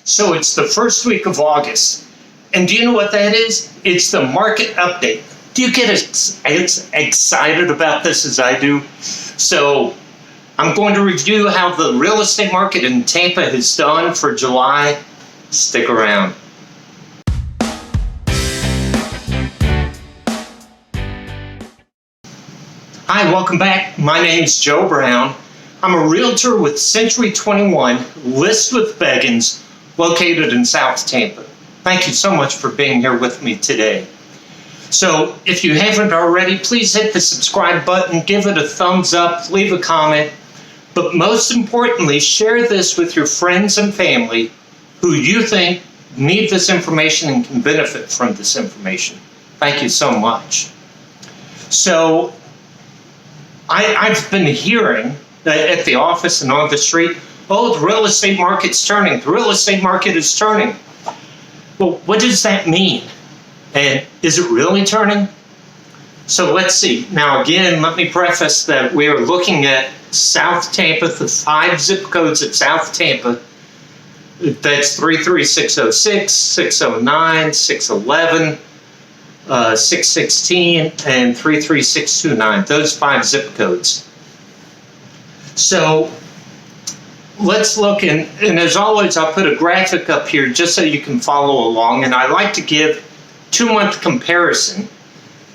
So it's the first week of August. And do you know what that is? It's the market update. Do you get as excited about this as I do? So I'm going to review how the real estate market in Tampa has done for July. Stick around. Hi, welcome back. My name's Joe Brown. I'm a realtor with Century 21, List with Beggins, located in South Tampa. Thank you so much for being here with me today. So if you haven't already, please hit the subscribe button, give it a thumbs up, leave a comment, but most importantly, share this with your friends and family who you think need this information and can benefit from this information. Thank you so much. So I've been hearing at the office and on the street, oh, the real estate market's turning. The real estate market is turning. Well, what does that mean? And is it really turning? So let's see. Now, again, let me preface that we are looking at South Tampa, the 5 zip codes of South Tampa. That's 33606, 609, 611, 616, and 33629. Those 5 zip codes. So let's look, and as always, I'll put a graphic up here just so you can follow along. And I like to give 2-month comparison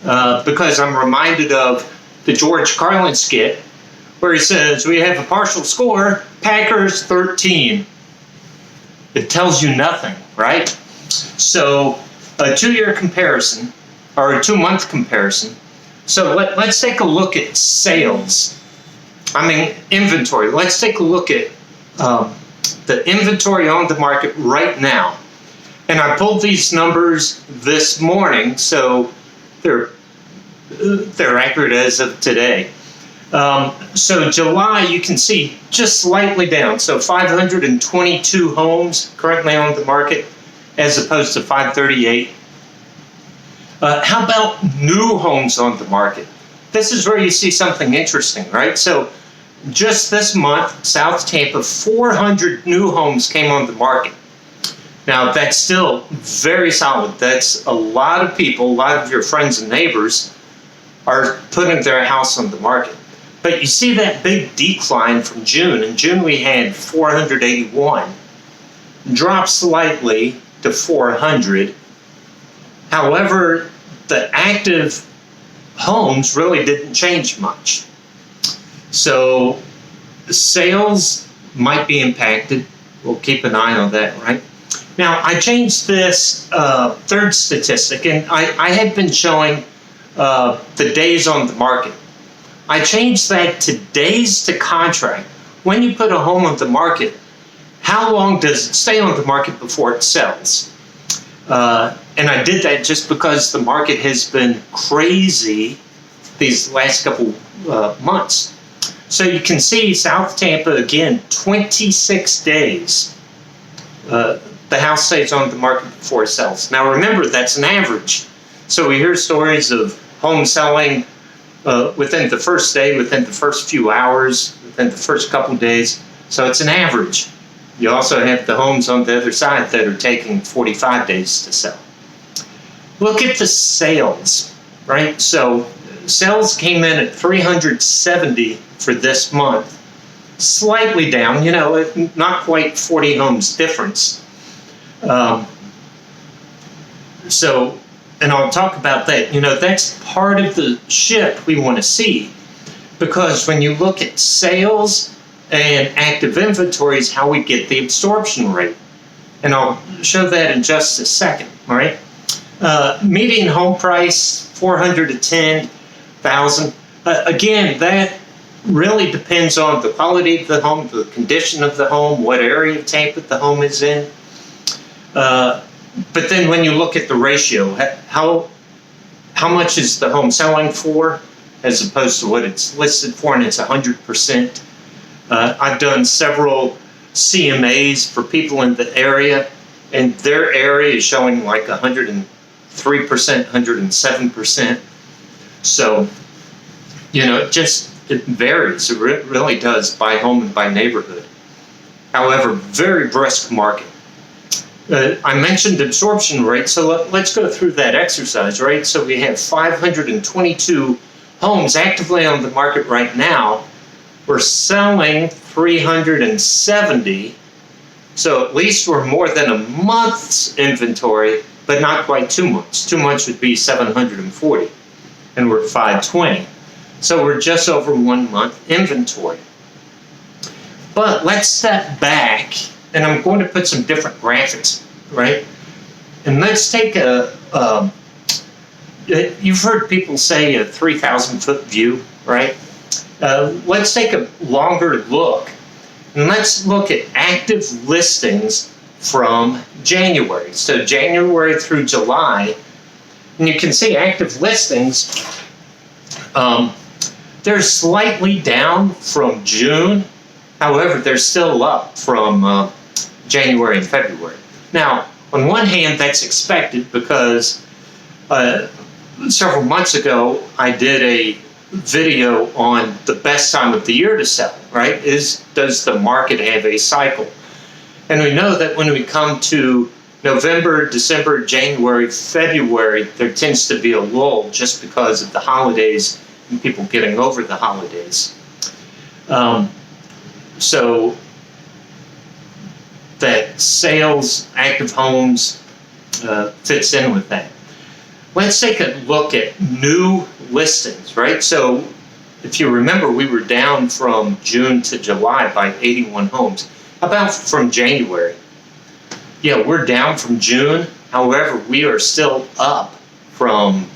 because I'm reminded of the George Carlin skit where he says, we have a partial score, Packers 13. It tells you nothing, right? So a 2-year comparison, or a 2-month comparison. So let's take a look at sales. Inventory. Let's take a look at the inventory on the market right now. And I pulled these numbers this morning, so they're accurate as of today. So July, you can see just slightly down. So 522 homes currently on the market as opposed to 538. How about new homes on the market? This is where you see something interesting, right? So just this month, South Tampa, 400 new homes came on the market. Now, that's still very solid. That's a lot of people, a lot of your friends and neighbors are putting their house on the market. But you see that big decline from June. In June, we had 481. Dropped slightly to 400. However, the active homes really didn't change much. So sales might be impacted. We'll keep an eye on that, right? Now, I changed this third statistic, and I had been showing the days on the market. I changed that to days to contract. When you put a home on the market, how long does it stay on the market before it sells? And I did that just because the market has been crazy these last couple months. So you can see South Tampa, again, 26 days. The house stays on the market before it sells. Now remember, that's an average. So we hear stories of homes selling within the first day, within the first few hours, within the first couple days. So it's an average. You also have the homes on the other side that are taking 45 days to sell. Look at the sales, right? So sales came in at 370 for this month. Slightly down, not quite 40 homes difference. And I'll talk about that. That's part of the shift we want to see, because when you look at sales and active inventory is how we get the absorption rate. And I'll show that in just a second, all right? Median home price, $410,000. Again, that really depends on the quality of the home, the condition of the home, what area of Tampa the home is in. But then when you look at the ratio, how much is the home selling for as opposed to what it's listed for, and it's 100%. I've done several CMAs for people in the area, and their area is showing like 103%, 107%. So, it varies. It really does by home and by neighborhood. However, very brisk market. I mentioned absorption rate, so let's go through that exercise, right? So we have 522 homes actively on the market right now. We're selling 370, so at least we're more than a month's inventory, but not quite 2 months. 2 months would be 740, and we're at 520. So we're just over 1 month inventory. But let's step back, and I'm going to put some different graphics, right? And let's take you've heard people say a 3,000-foot view, right? Let's take a longer look, and let's look at active listings from January. So January through July, and you can see active listings, they're slightly down from June. However, they're still up from January and February. Now, on one hand, that's expected because several months ago, I did a video on the best time of the year to sell, right? Does the market have a cycle? And we know that when we come to November, December, January, February, there tends to be a lull just because of the holidays and people getting over the holidays. So that sales, active homes fits in with that. Let's take a look at new listings, right? So if you remember, we were down from June to July by 81 homes. How about from January? Yeah, we're down from June. However, we are still up from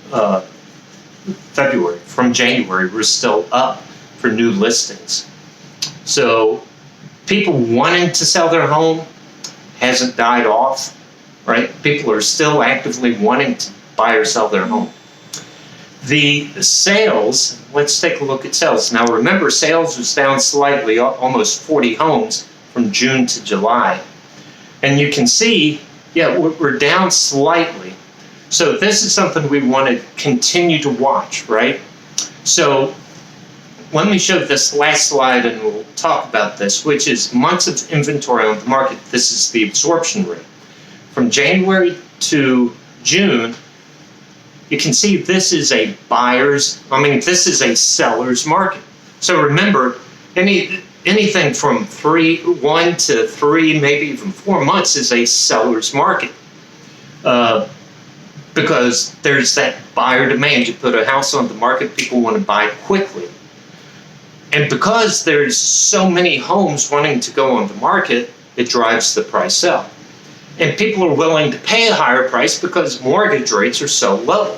February. From January, we're still up for new listings. So people wanting to sell their home hasn't died off, right? People are still actively wanting to buy or sell their home. The sales, let's take a look at sales. Now remember, sales was down slightly, almost 40 homes from June to July. And you can see, yeah, we're down slightly. So this is something we want to continue to watch, right? So let me show this last slide and we'll talk about this, which is months of inventory on the market. This is the absorption rate. From January to June, you can see this is a this is a seller's market. So remember, anything from 1 to 3, maybe even 4 months is a seller's market. Because there's that buyer demand. You put a house on the market, people want to buy it quickly. And because there's so many homes wanting to go on the market, it drives the price up. And people are willing to pay a higher price because mortgage rates are so low.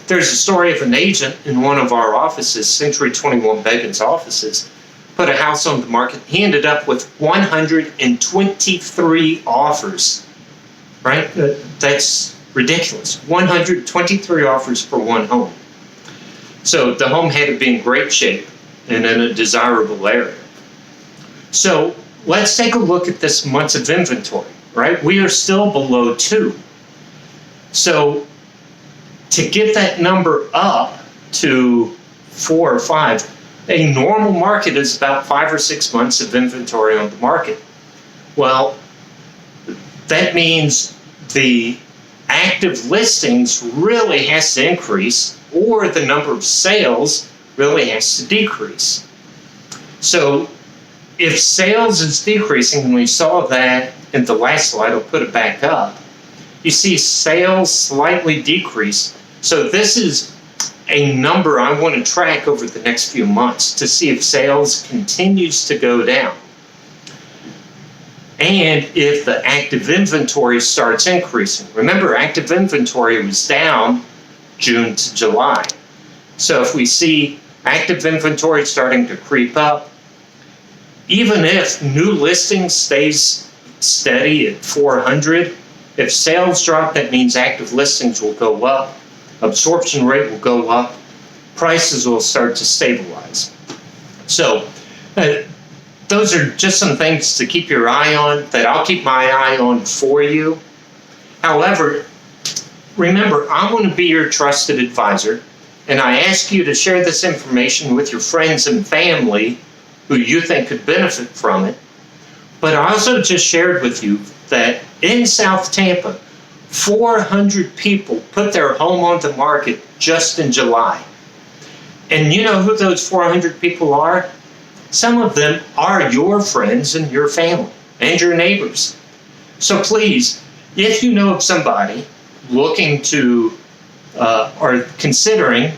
There's a story of an agent in one of our offices, Century 21 Begin's offices, put a house on the market. He ended up with 123 offers, right? That's ridiculous. 123 offers for one home. So the home had to be in great shape and in a desirable area. So let's take a look at this months of inventory, right? We are still below 2. So to get that number up to 4 or 5, a normal market is about 5 or 6 months of inventory on the market. Well, that means the active listings really has to increase, or the number of sales really has to decrease. So if sales is decreasing, and we saw that in the last slide, I'll put it back up, you see sales slightly decrease. So this is a number I want to track over the next few months to see if sales continues to go down. And if the active inventory starts increasing. Remember, active inventory was down June to July. So if we see active inventory starting to creep up, even if new listings stays steady at 400, if sales drop, that means active listings will go up, absorption rate will go up, prices will start to stabilize. So those are just some things to keep your eye on, that I'll keep my eye on for you. However, remember, I want to be your trusted advisor, and I ask you to share this information with your friends and family who you think could benefit from it. But I also just shared with you that in South Tampa, 400 people put their home on the market just in July. And you know who those 400 people are? Some of them are your friends and your family and your neighbors. So please, if you know of somebody looking to or considering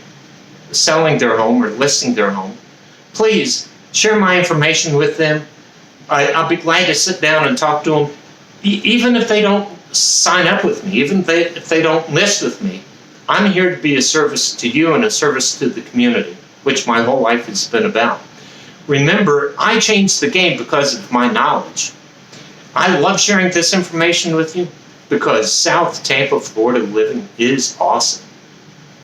selling their home or listing their home, please share my information with them. I'll be glad to sit down and talk to them, even if they don't sign up with me, even if they don't list with me. I'm here to be a service to you and a service to the community, which my whole life has been about. Remember, I changed the game because of my knowledge. I love sharing this information with you because South Tampa, Florida living is awesome.